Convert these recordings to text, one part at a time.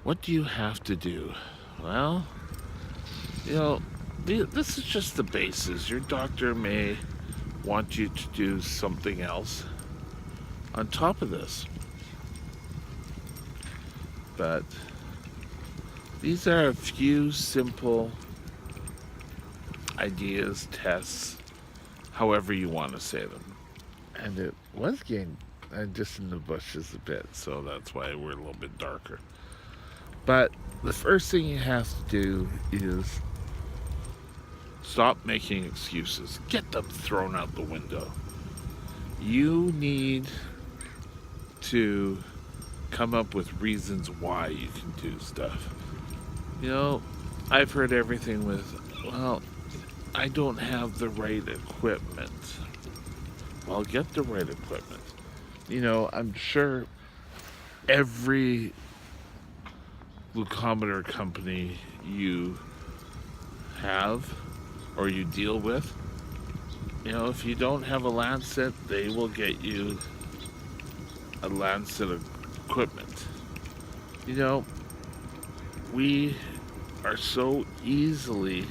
What do you have to do? Well, you know, this is just the basis. Your doctor may want you to do something else on top of this. But these are a few simple ideas, tests, however you want to say them. And it was getting just in the bushes a bit, so that's why we're a little bit darker. But the first thing you have to do is stop making excuses. Get them thrown out the window. You need to come up with reasons why you can do stuff. You know, I've heard everything with, well, I don't have the right equipment. Well, get the right equipment. I'm sure every glucometer company you have or you deal with, if you don't have a Lancet, they will get you a Lancet equipment. We are so easily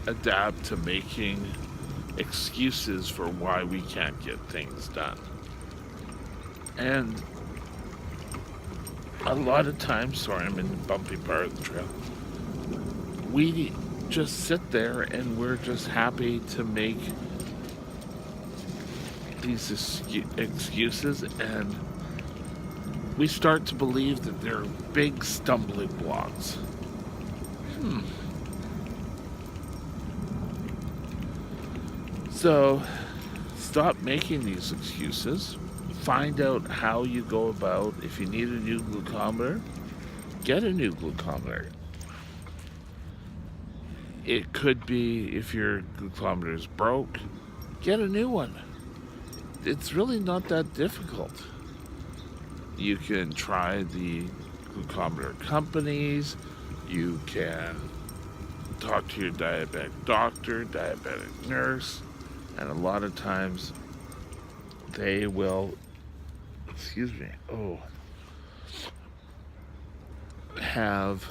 adapt to making excuses for why we can't get things done. And a lot of times, sorry, I'm in the bumpy part of the trail, we just sit there and we're just happy to make these excuses, and we start to believe that they're big stumbling blocks. So stop making these excuses. Find out how you go about, if you need a new glucometer, get a new glucometer. It could be if your glucometer is broke, get a new one. It's really not that difficult. You can try the glucometer companies. You can talk to your diabetic doctor, diabetic nurse, and a lot of times they will, have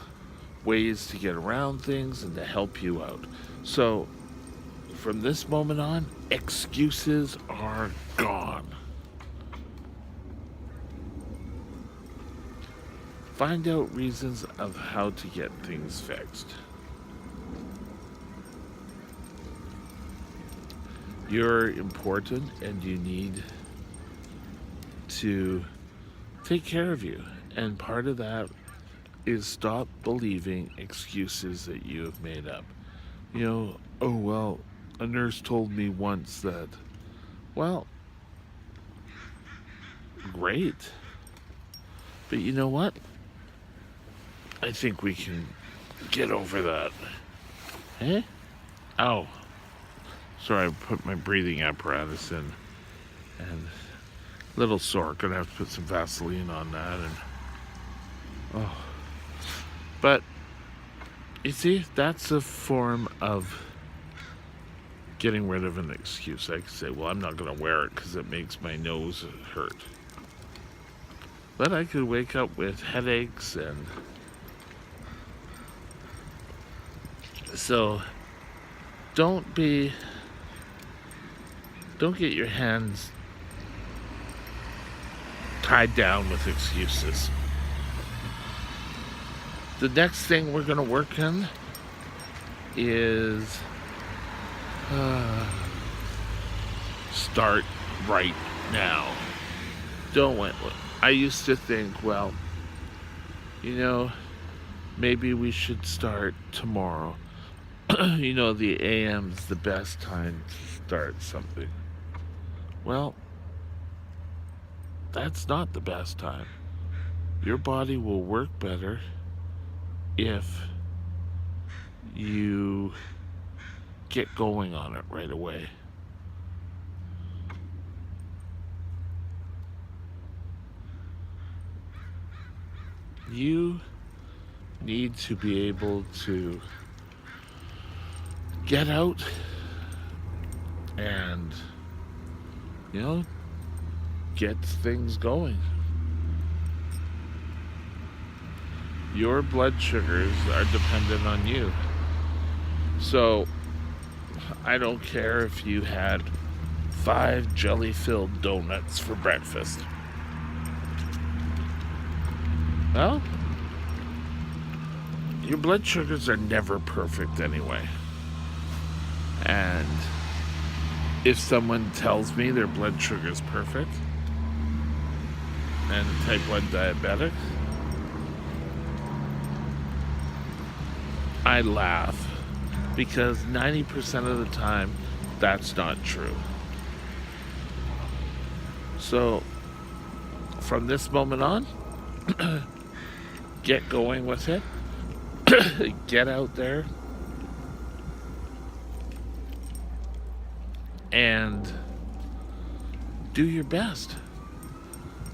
ways to get around things and to help you out. So from this moment on, excuses are gone. Find out reasons of how to get things fixed. You're important and you need to take care of you. And part of that is stop believing excuses that you have made up. Oh, well, a nurse told me once that. Well, great. But you know what? I think we can get over that. Eh? Ow. Sorry, I put my breathing apparatus in. And a little sore. Gonna have to put some Vaseline on that. But, you see, that's a form of getting rid of an excuse. I could say, well, I'm not going to wear it because it makes my nose hurt. But I could wake up with headaches, and so don't get your hands tied down with excuses. The next thing we're going to work on is start right now. Don't wait. I used to think, well, maybe we should start tomorrow. The AM's the best time to start something. Well, that's not the best time. Your body will work better if you get going on it right away. You need to be able to get out and, get things going. Your blood sugars are dependent on you. So I don't care if you had 5 jelly filled donuts for breakfast. Well, your blood sugars are never perfect anyway. And if someone tells me their blood sugar is perfect and a type 1 diabetic, I laugh because 90% of the time that's not true. So from this moment on, get going with it. Get out there and do your best.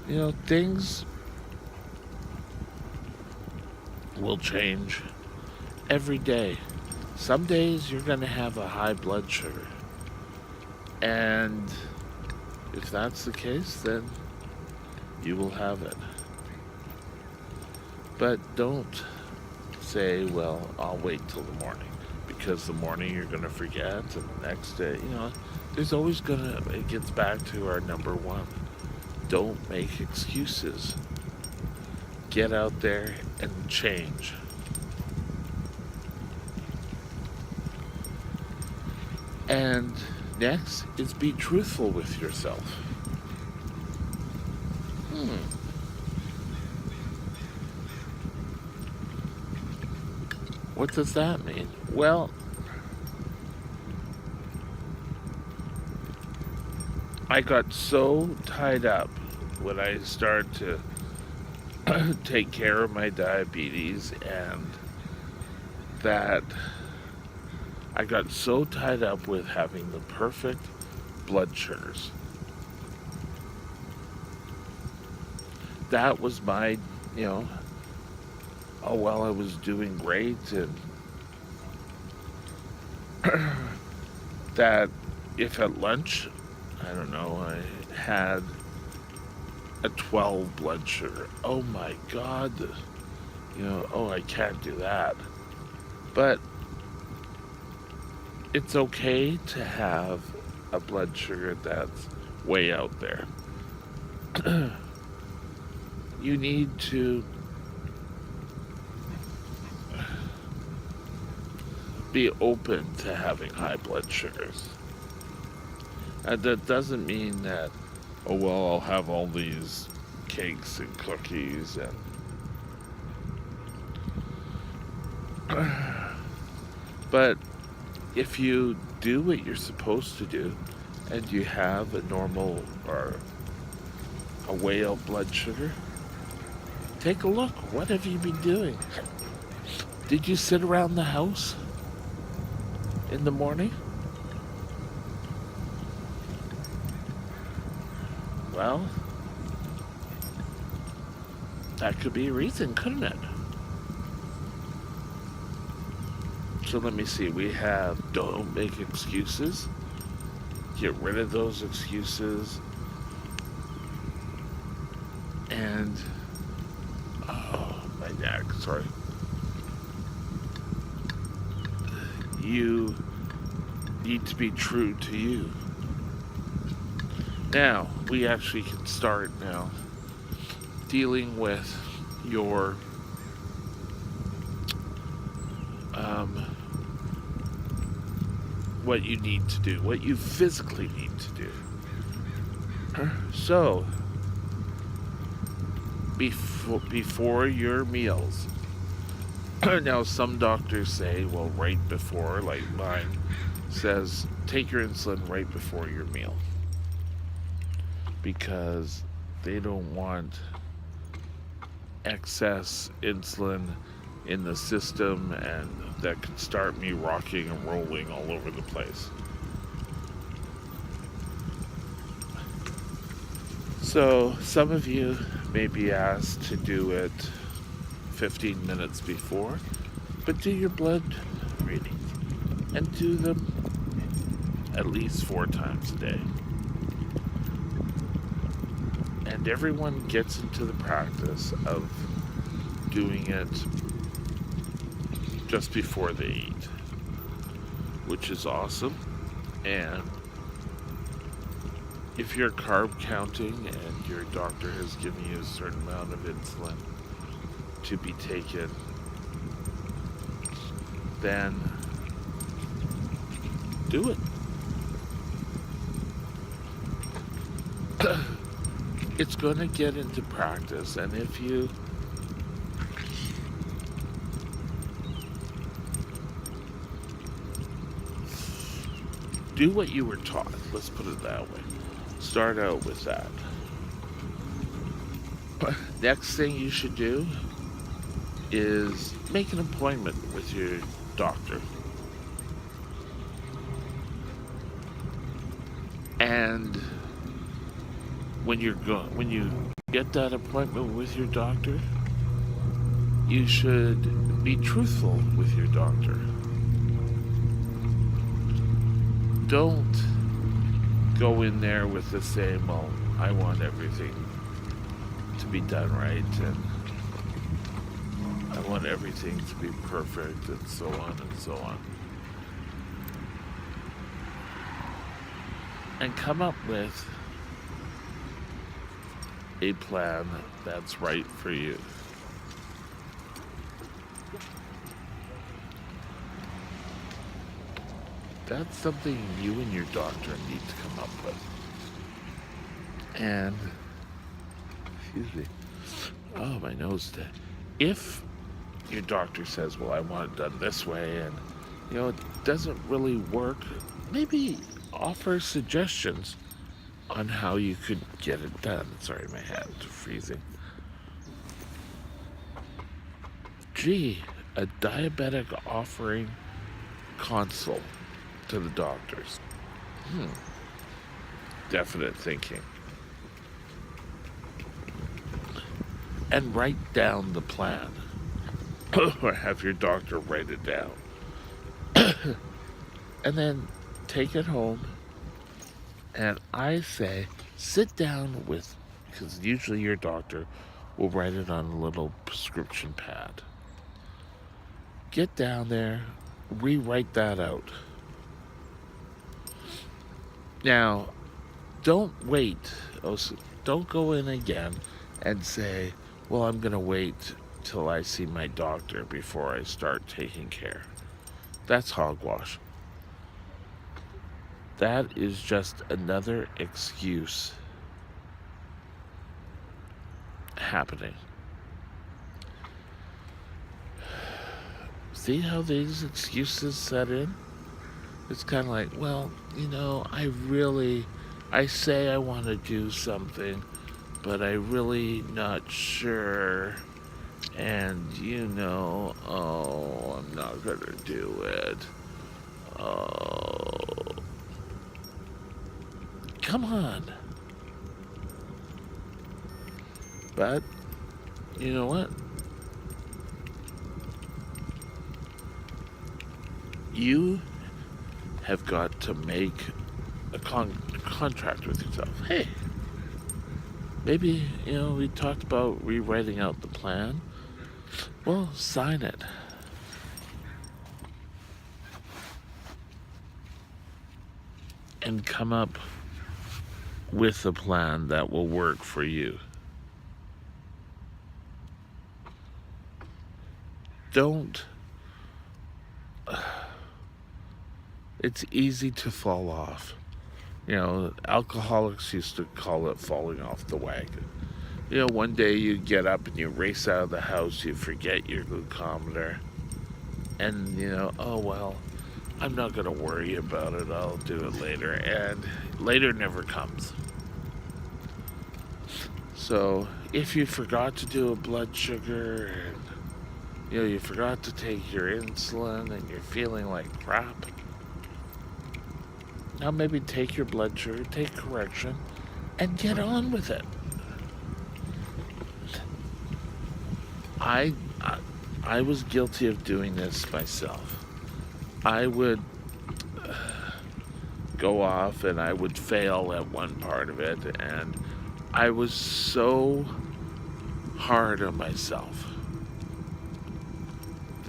You know, things will change every day. Some days you're going to have a high blood sugar. And if that's the case, then you will have it. But don't say, well, I'll wait till the morning. Because the morning you're going to forget, and the next day, you know, there's always going to, it gets back to our number one. Don't make excuses. Get out there and change. And next is be truthful with yourself. What does that mean? Well, I got so tied up when I started to take care of my diabetes, and that I got so tied up with having the perfect blood sugars. That was my, you know, oh, well, I was doing great, and that if at lunch, I don't know, I had a 12 blood sugar, oh my God, you know, oh, I can't do that. But it's okay to have a blood sugar that's way out there. You need to be open to having high blood sugars. And that doesn't mean that, oh, well, I'll have all these cakes and cookies and but if you do what you're supposed to do and you have a normal or a way out blood sugar, take a look. What have you been doing? Did you sit around the house in the morning? Well, that could be a reason, couldn't it? So let me see. We have don't make excuses. Get rid of those excuses. And, oh, my neck, sorry. You need to be true to you. Now, we actually can start now dealing with your what you need to do, what you physically need to do. So, before your meals, now some doctors say, well, right before, like mine says, take your insulin right before your meal, because they don't want excess insulin in the system, and that could start me rocking and rolling all over the place. So some of you may be asked to do it 15 minutes before, but do your blood readings and do them at least 4 times a day. And everyone gets into the practice of doing it just before they eat, which is awesome. And if you're carb counting and your doctor has given you a certain amount of insulin to be taken, then do it. It's going to get into practice, and if you do what you were taught, let's put it that way, start out with that. Next thing you should do is make an appointment with your doctor. And when you get that appointment with your doctor, you should be truthful with your doctor. Don't go in there with the same, well, I want everything to be done right, and I want everything to be perfect, and so on and so on. And come up with a plan that's right for you. That's something you and your doctor need to come up with. And, excuse me, oh, my nose today. If your doctor says, well, I want it done this way, and, it doesn't really work, maybe offer suggestions on how you could get it done. Sorry, my hand's freezing. Gee, a diabetic offering consult to the doctors. Definite thinking. And write down the plan. Or have your doctor write it down. And then take it home. And I say, sit down with, because usually your doctor will write it on a little prescription pad. Get down there, rewrite that out. Now, don't wait. Don't go in again and say, well, I'm going to wait till I see my doctor before I start taking care. That's hogwash. That is just another excuse happening. See how these excuses set in? It's kind of like, well, I say I want to do something, but I really not sure. And, I'm not going to do it. Oh. Come on. But, you know what? You have got to make a contract with yourself. Hey, maybe, we talked about rewriting out the plan. Well, sign it. And come up with a plan that will work for you. Don't. It's easy to fall off. Alcoholics used to call it falling off the wagon. One day you get up and you race out of the house, you forget your glucometer, and, oh, well, I'm not going to worry about it, I'll do it later, and later never comes. So, if you forgot to do a blood sugar, and, you forgot to take your insulin, and you're feeling like crap, now maybe take your blood sugar, take correction, and get on with it. I was guilty of doing this myself. I would go off and I would fail at one part of it, and I was so hard on myself.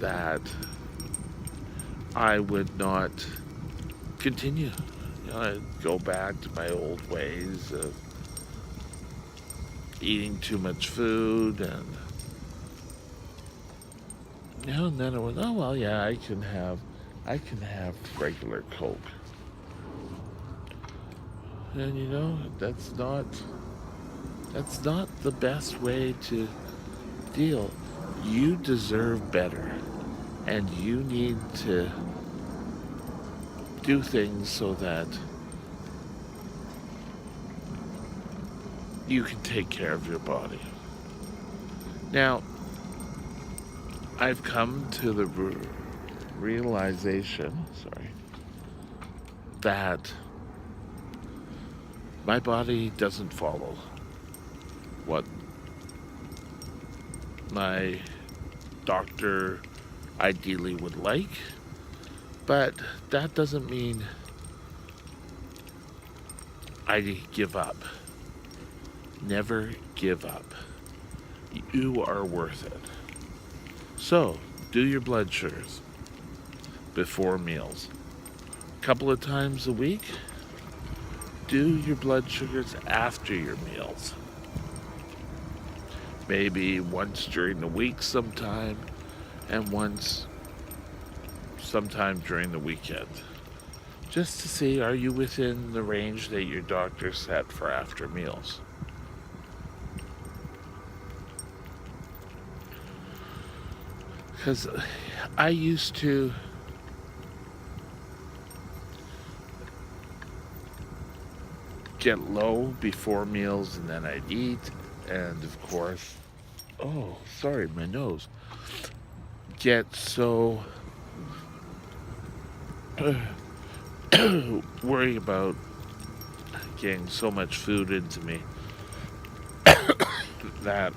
that I would not continue. I'd go back to my old ways of eating too much food, and and then it was, oh well, yeah, I can have regular Coke, and that's not the best way to deal. You deserve better, and you need to do things so that you can take care of your body. Now, I've come to the realization, that my body doesn't follow what my doctor ideally would like, but that doesn't mean I give up. Never give up. You are worth it. So, do your blood sugars before meals. A couple of times a week, do your blood sugars after your meals. Maybe once during the week sometime, and once sometime during the weekend. Just to see, are you within the range that your doctor set for after meals? Because I used to get low before meals, and then I'd eat, and of course, oh, sorry, my nose, get so worry about getting so much food into me that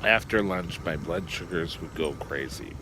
after lunch my blood sugars would go crazy.